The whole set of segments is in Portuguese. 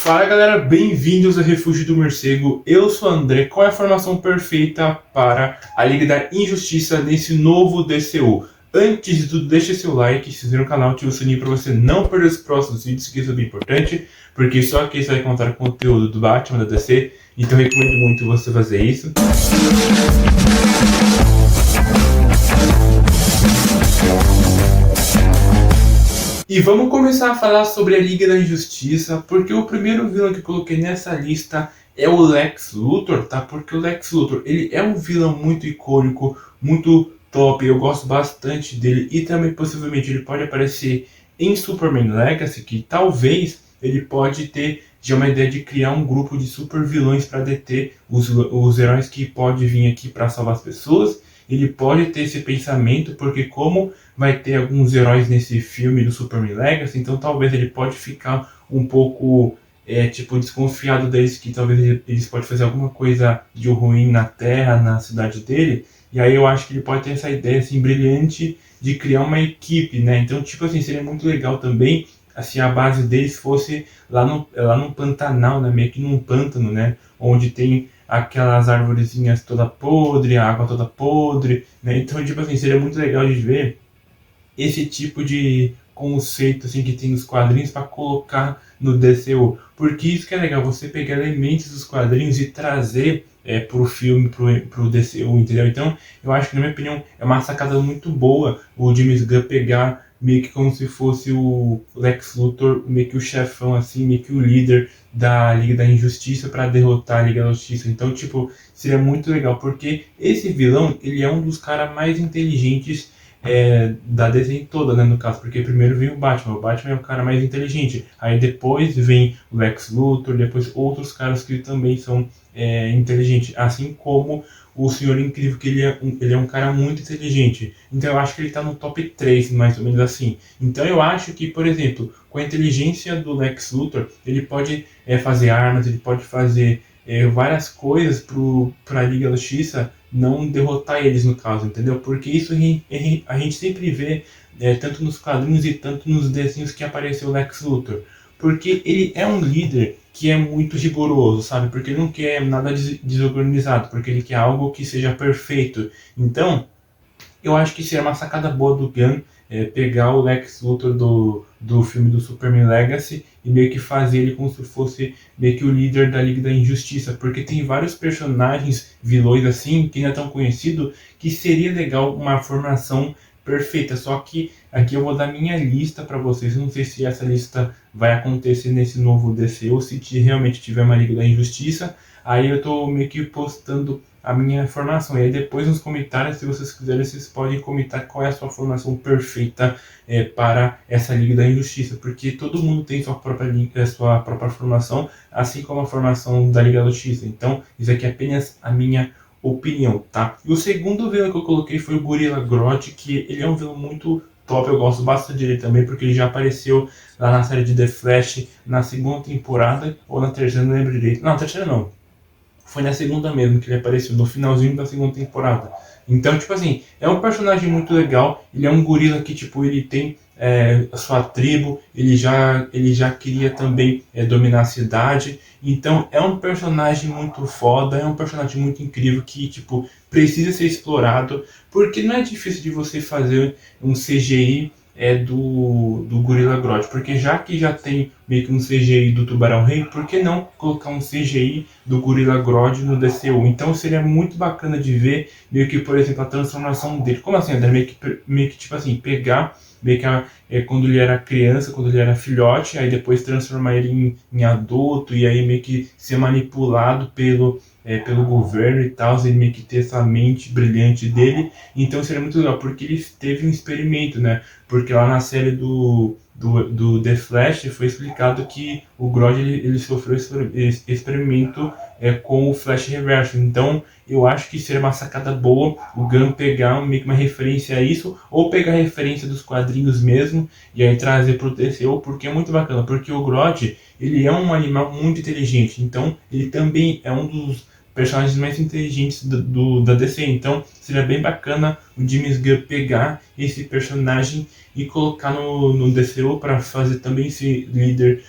Fala galera, bem-vindos ao Refúgio do Morcego. Eu sou o André. Qual é a formação perfeita para a Liga da Injustiça nesse novo DCU? Antes de tudo, deixa seu like, se inscreva no canal, ative o sininho para você não perder os próximos vídeos, que isso é bem importante, porque só aqui você vai encontrar conteúdo do Batman, da DC, então eu recomendo muito você fazer isso. E vamos começar a falar sobre a Liga da Injustiça, porque o primeiro vilão que eu coloquei nessa lista é o Lex Luthor, tá? Porque o Lex Luthor, ele é um vilão muito icônico, muito top, eu gosto bastante dele, e também possivelmente ele pode aparecer em Superman Legacy, que talvez ele pode ter já uma ideia de criar um grupo de super vilões para deter os heróis que podem vir aqui para salvar as pessoas. Ele pode ter esse pensamento, porque como vai ter alguns heróis nesse filme do Superman Legacy, então talvez ele pode ficar um pouco desconfiado deles, que talvez eles podem fazer alguma coisa de ruim na Terra, na cidade dele, e aí eu acho que ele pode ter essa ideia assim brilhante de criar uma equipe, né? Então, tipo assim, seria muito legal também assim a base deles fosse lá no Pantanal, né? Meio que num pântano, né? Onde tem aquelas arvorezinhas toda podre, a água toda podre, né? Então, tipo assim, seria muito legal de ver esse tipo de conceito assim que tem nos quadrinhos para colocar no DCU. Porque isso que é legal, você pegar elementos dos quadrinhos e trazer pro filme, pro DCU, entendeu? Então, eu acho que, na minha opinião, é uma sacada muito boa o James Gunn pegar meio que como se fosse o Lex Luthor, meio que o chefão, assim, meio que o líder da Liga da Injustiça para derrotar a Liga da Justiça. Então, tipo, seria muito legal, porque esse vilão, ele é um dos caras mais inteligentes da DC toda, né, no caso, porque primeiro vem o Batman é o cara mais inteligente, aí depois vem o Lex Luthor, depois outros caras que também são inteligentes, assim como o Senhor Incrível, que ele é um cara muito inteligente, então eu acho que ele tá no top 3, mais ou menos assim. Então eu acho que, por exemplo, com a inteligência do Lex Luthor, ele pode fazer armas, ele pode fazer várias coisas para a Liga da Justiça não derrotar eles, no caso, entendeu? Porque isso a gente sempre vê, tanto nos quadrinhos e tanto nos desenhos que apareceu o Lex Luthor. Porque ele é um líder que é muito rigoroso, sabe? Porque ele não quer nada desorganizado, porque ele quer algo que seja perfeito. Então, eu acho que seria uma sacada boa do Gunn pegar o Lex Luthor do filme do Superman Legacy e meio que fazer ele como se fosse meio que o líder da Liga da Injustiça, porque tem vários personagens vilões assim, que ainda estão conhecidos, que seria legal uma formação perfeita. Só que aqui eu vou dar minha lista para vocês, não sei se essa lista vai acontecer nesse novo DC ou se realmente tiver uma Liga da Injustiça, aí eu tô meio que postando a minha formação. E aí depois nos comentários, se vocês quiserem, vocês podem comentar qual é a sua formação perfeita para essa Liga da Injustiça, porque todo mundo tem sua própria liga, sua própria formação, assim como a formação da Liga da Justiça. Então, isso aqui é apenas a minha opinião, tá? E o segundo vilão que eu coloquei foi o Gorilla Grodd, que ele é um vilão muito top, eu gosto bastante dele também, porque ele já apareceu lá na série de The Flash, na segunda temporada, ou na terceira, não lembro direito. Não, na terceira não. Foi na segunda mesmo que ele apareceu, no finalzinho da segunda temporada. Então, tipo assim, é um personagem muito legal. Ele é um gorila que, tipo, ele tem a sua tribo. Ele já queria também dominar a cidade. Então, é um personagem muito foda. É um personagem muito incrível que, tipo, precisa ser explorado. Porque não é difícil de você fazer um CGI do Gorilla Grodd, porque já que já tem meio que um CGI do Tubarão Rei, por que não colocar um CGI do Gorilla Grodd no DCU? Então seria muito bacana de ver, meio que, por exemplo, a transformação dele. Como assim, André? Meio que tipo assim, pegar meio que quando ele era criança, quando ele era filhote, aí depois transformar ele em adulto, e aí meio que ser manipulado pelo governo e tal, ele meio que ter essa mente brilhante dele. Então seria muito legal, porque ele teve um experimento, né? Porque lá na série do The Flash foi explicado que o Grodd ele sofreu esse experimento com o Flash Reverso. Então eu acho que seria uma sacada boa o Gunn pegar meio que uma referência a isso, ou pegar referência dos quadrinhos mesmo e aí trazer pro DCU, porque é muito bacana, porque o Grodd ele é um animal muito inteligente, então ele também é um dos personagens mais inteligentes da DC. Então seria bem bacana o James Gunn pegar esse personagem e colocar no DCU para fazer também esse líder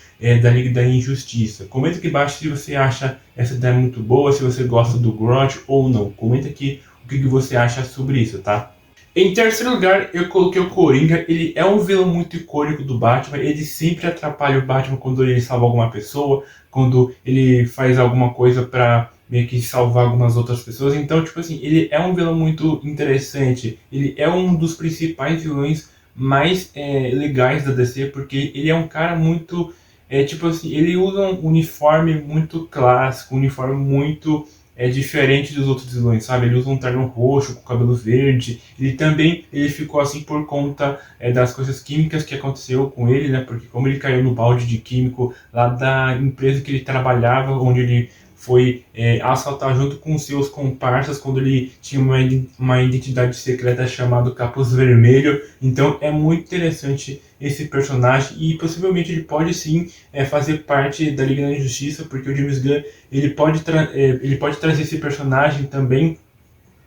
da Liga da Injustiça. Comenta aqui embaixo se você acha essa ideia muito boa, se você gosta do Grodd ou não. Comenta aqui o que você acha sobre isso, tá? Em terceiro lugar, eu coloquei o Coringa. Ele é um vilão muito icônico do Batman. Ele sempre atrapalha o Batman quando ele salva alguma pessoa, quando ele faz alguma coisa pra meio que salvar algumas outras pessoas. Então, tipo assim, ele é um vilão muito interessante. Ele é um dos principais vilões mais legais da DC, porque ele é um cara muito... tipo assim, ele usa um uniforme muito clássico, um uniforme muito diferente dos outros vilões, sabe? Ele usa um terno roxo com cabelo verde. Ele ficou assim por conta das coisas químicas que aconteceu com ele, né? Porque como ele caiu no balde de químico lá da empresa que ele trabalhava, onde ele foi assaltar junto com seus comparsas quando ele tinha uma identidade secreta chamada Capuz Vermelho. Então é muito interessante esse personagem e possivelmente ele pode sim fazer parte da Liga da Injustiça, porque o James Gunn ele pode trazer esse personagem também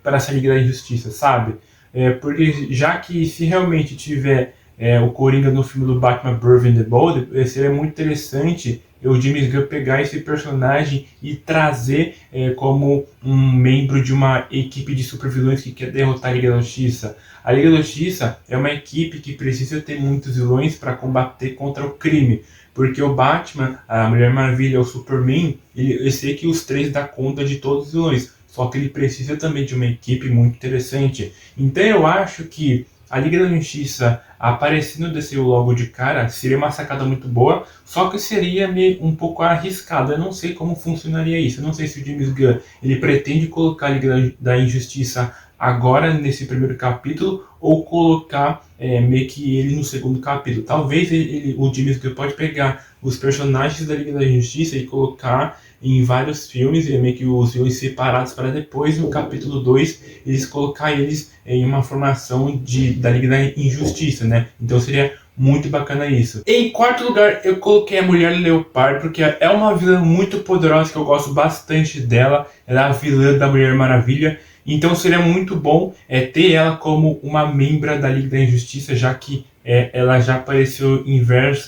para essa Liga da Injustiça, sabe? Porque já que se realmente tiver o Coringa no filme do Batman Brave and the Bold, seria muito interessante o James Gunn pegar esse personagem e trazer como um membro de uma equipe de supervilões que quer derrotar a Liga da Justiça. A Liga da Justiça é uma equipe que precisa ter muitos vilões para combater contra o crime. Porque o Batman, a Mulher Maravilha, o Superman, eu sei que os três dão conta de todos os vilões. Só que ele precisa também de uma equipe muito interessante. Então eu acho que a Liga da Justiça aparecendo desse logo de cara seria uma sacada muito boa, só que seria meio um pouco arriscado. Eu não sei como funcionaria isso. Eu não sei se o James Gunn ele pretende colocar a Liga da Injustiça agora nesse primeiro capítulo ou colocar meio que ele no segundo capítulo. Talvez o James Gunn pode pegar os personagens da Liga da Justiça e colocar em vários filmes, meio que os filmes separados, para depois no capítulo 2 eles colocar eles em uma formação da Liga da Injustiça, né? Então seria muito bacana isso. Em quarto lugar, eu coloquei a Mulher Leopardo, porque é uma vilã muito poderosa que eu gosto bastante dela. Ela é a vilã da Mulher Maravilha. Então seria muito bom ter ela como uma membra da Liga da Injustiça, já que ela já apareceu em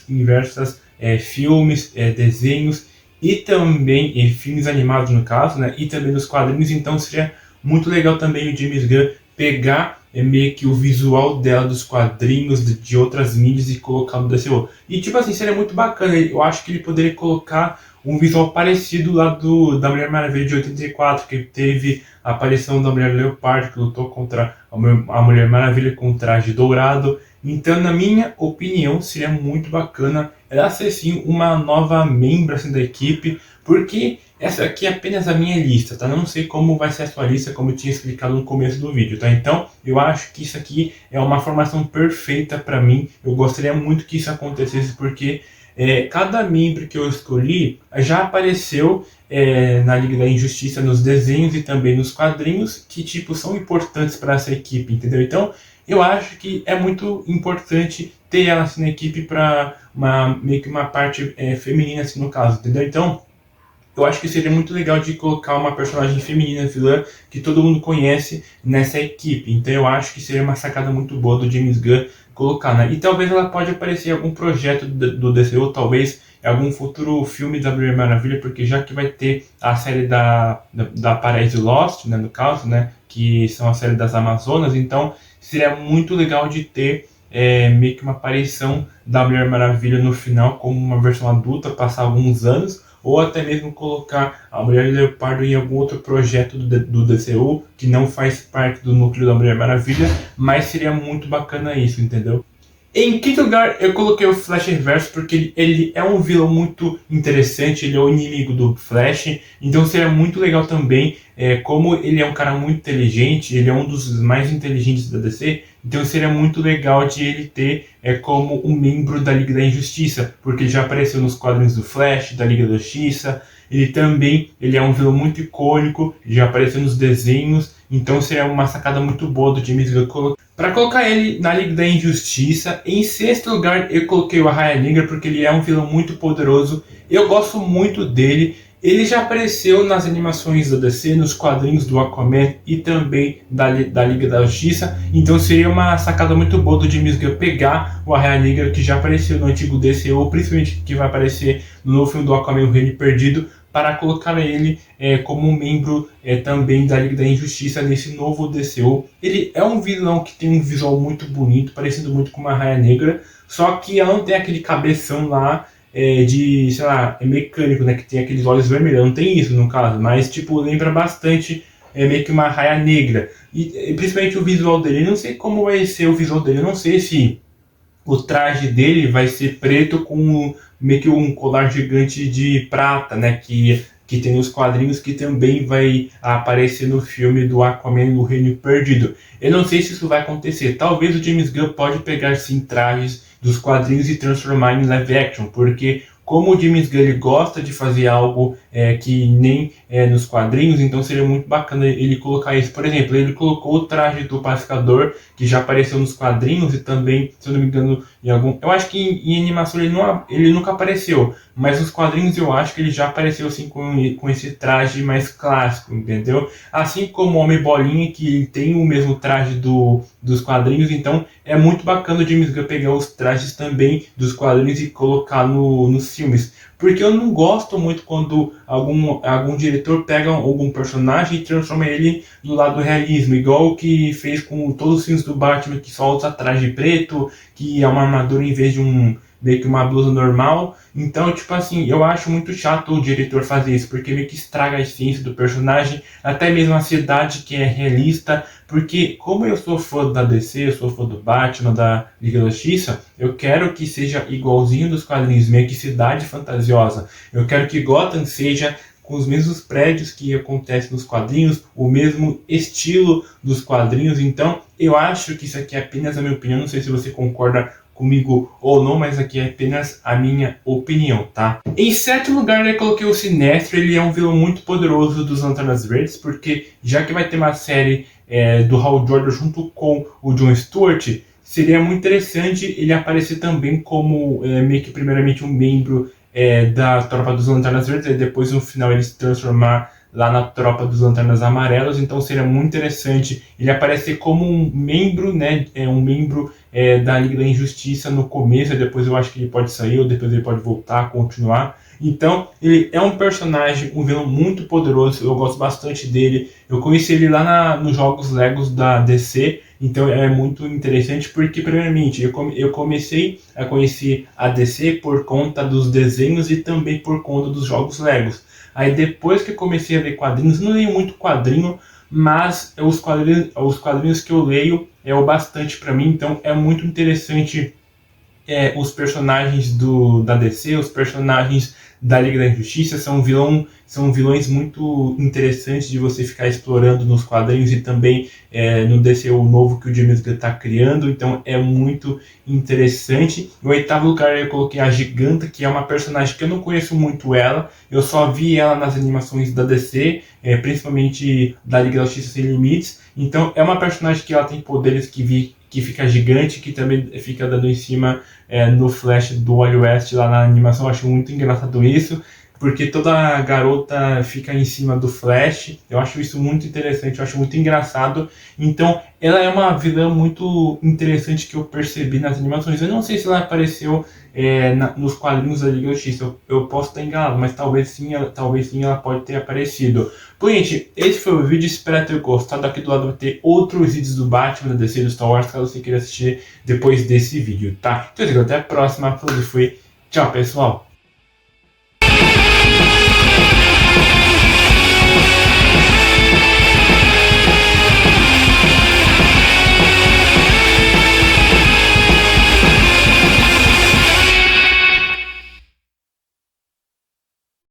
diversas filmes, desenhos e também em filmes animados no caso, né? E também nos quadrinhos. Então seria muito legal também o James Gunn pegar meio que o visual dela dos quadrinhos, de outras mídias e colocar no DCU. E tipo assim, seria muito bacana. Eu acho que ele poderia colocar um visual parecido lá da Mulher Maravilha de 84, que teve a aparição da Mulher Leopardo, que lutou contra a Mulher Maravilha com um traje dourado. Então, na minha opinião, seria muito bacana ela ser sim uma nova membro assim, da equipe, porque essa aqui é apenas a minha lista, tá? Eu não sei como vai ser a sua lista, como eu tinha explicado no começo do vídeo, tá? Então, eu acho que isso aqui é uma formação perfeita para mim. Eu gostaria muito que isso acontecesse, porque cada membro que eu escolhi já apareceu na Liga da Injustiça nos desenhos e também nos quadrinhos, que tipo são importantes para essa equipe, entendeu? Então, eu acho que é muito importante ter ela assim na equipe para meio que uma parte feminina assim no caso, entendeu? Então, eu acho que seria muito legal de colocar uma personagem feminina vilã que todo mundo conhece nessa equipe. Então eu acho que seria uma sacada muito boa do James Gunn colocar, né? E talvez ela pode aparecer em algum projeto do DCU, talvez em algum futuro filme da Mulher Maravilha, porque já que vai ter a série da Paradise Lost, né, no caso, né, que são a série das Amazonas, então seria muito legal de ter meio que uma aparição da Mulher Maravilha no final como uma versão adulta, passar alguns anos, ou até mesmo colocar a Mulher Leopardo em algum outro projeto do DCU, que não faz parte do núcleo da Mulher Maravilha, mas seria muito bacana isso, entendeu? Em quinto lugar, eu coloquei o Flash Reverso, porque ele é um vilão muito interessante, ele é o inimigo do Flash, então seria muito legal também, como ele é um cara muito inteligente, ele é um dos mais inteligentes da DC, então seria muito legal de ele ter como um membro da Liga da Injustiça, porque ele já apareceu nos quadrinhos do Flash, da Liga da Justiça, ele é um vilão muito icônico, já apareceu nos desenhos, então seria uma sacada muito boa do James Gunn para colocar ele na Liga da Injustiça. Em sexto lugar, eu coloquei o Arraia Negra, porque ele é um vilão muito poderoso, eu gosto muito dele, Ele já apareceu nas animações da DC, nos quadrinhos do Aquaman e também da Liga da Justiça, então seria uma sacada muito boa do James Gunn pegar o Arraia Negra que já apareceu no antigo DC, ou principalmente que vai aparecer no novo filme do Aquaman, O Reino Perdido, para colocar ele como um membro também da Liga da Injustiça nesse novo DCU. Ele é um vilão que tem um visual muito bonito, parecido muito com uma Arraia Negra, só que ela não tem aquele cabeção lá de, sei lá, mecânico, né, que tem aqueles olhos vermelhos, não tem isso no caso, mas tipo, lembra bastante meio que uma Arraia Negra, e principalmente o visual dele. Eu não sei como vai ser o visual dele, eu não sei se o traje dele vai ser preto com meio que um colar gigante de prata, né, que tem nos quadrinhos, que também vai aparecer no filme do Aquaman, O Reino Perdido. Eu não sei se isso vai acontecer. Talvez o James Gunn pode pegar sim trajes dos quadrinhos e transformar em live action, porque como o James Gunn ele gosta de fazer algo que nem nos quadrinhos, então seria muito bacana ele colocar isso. Por exemplo, ele colocou o traje do pacificador, que já apareceu nos quadrinhos e também, se eu não me engano, eu acho que em animação ele nunca apareceu, mas nos quadrinhos eu acho que ele já apareceu assim com esse traje mais clássico, entendeu? Assim como o Homem Bolinha, que tem o mesmo traje dos quadrinhos, então é muito bacana o James Gunn pegar os trajes também dos quadrinhos e colocar nos filmes. Porque eu não gosto muito quando algum diretor pega algum personagem e transforma ele do lado do realismo, igual o que fez com todos os filmes do Batman, que só usa traje preto, que é uma armadura em vez de meio que uma blusa normal. Então, tipo assim, eu acho muito chato o diretor fazer isso, porque meio que estraga a essência do personagem, até mesmo a cidade que é realista, porque como eu sou fã da DC, eu sou fã do Batman, da Liga da Justiça, eu quero que seja igualzinho dos quadrinhos, meio que cidade fantasiosa. Eu quero que Gotham seja com os mesmos prédios que acontecem nos quadrinhos, o mesmo estilo dos quadrinhos. Então, eu acho que isso aqui é apenas a minha opinião, não sei se você concorda comigo ou não, mas aqui é apenas a minha opinião, tá? Em sétimo lugar, eu coloquei o Sinestro. Ele é um vilão muito poderoso dos Lanternas Verdes, porque já que vai ter uma série do Hal Jordan junto com o John Stewart, seria muito interessante ele aparecer também como meio que primeiramente um membro da Tropa dos Lanternas Verdes, e depois no final ele se transformar lá na Tropa dos Lanternas Amarelos. Então seria muito interessante ele aparecer como um membro, né, um membro da Liga da Injustiça no começo, e depois eu acho que ele pode sair, ou depois ele pode voltar, continuar. Então, ele é um personagem, um vilão muito poderoso, eu gosto bastante dele. Eu conheci ele lá nos jogos Legos da DC, então é muito interessante porque, primeiramente, eu comecei a conhecer a DC por conta dos desenhos e também por conta dos jogos Legos. Aí depois que eu comecei a ler quadrinhos, não leio muito quadrinho, mas os quadrinhos que eu leio é o bastante para mim, então é muito interessante os personagens da DC, os personagens da Liga da Injustiça são vilões muito interessantes de você ficar explorando nos quadrinhos e também no DCU novo que o James Gunn está criando, então é muito interessante. No oitavo lugar eu coloquei a Giganta, que é uma personagem que eu não conheço muito ela, eu só vi ela nas animações da DC, principalmente da Liga da Justiça Sem Limites, então é uma personagem que ela tem poderes que fica gigante, que também fica dando em cima no Flash do Wally West lá na animação. Eu acho muito engraçado isso, porque toda garota fica em cima do Flash. Eu acho isso muito interessante, eu acho muito engraçado. Então, ela é uma vilã muito interessante que eu percebi nas animações. Eu não sei se ela apareceu nos quadrinhos da Liga da Justiça, eu posso estar enganado, mas talvez sim ela pode ter aparecido. Bom, gente, esse foi o vídeo, espero ter gostado. Aqui do lado vai ter outros vídeos do Batman, da DC, do Star Wars, caso você queira assistir depois desse vídeo, tá? Então, até a próxima, fui, tchau pessoal!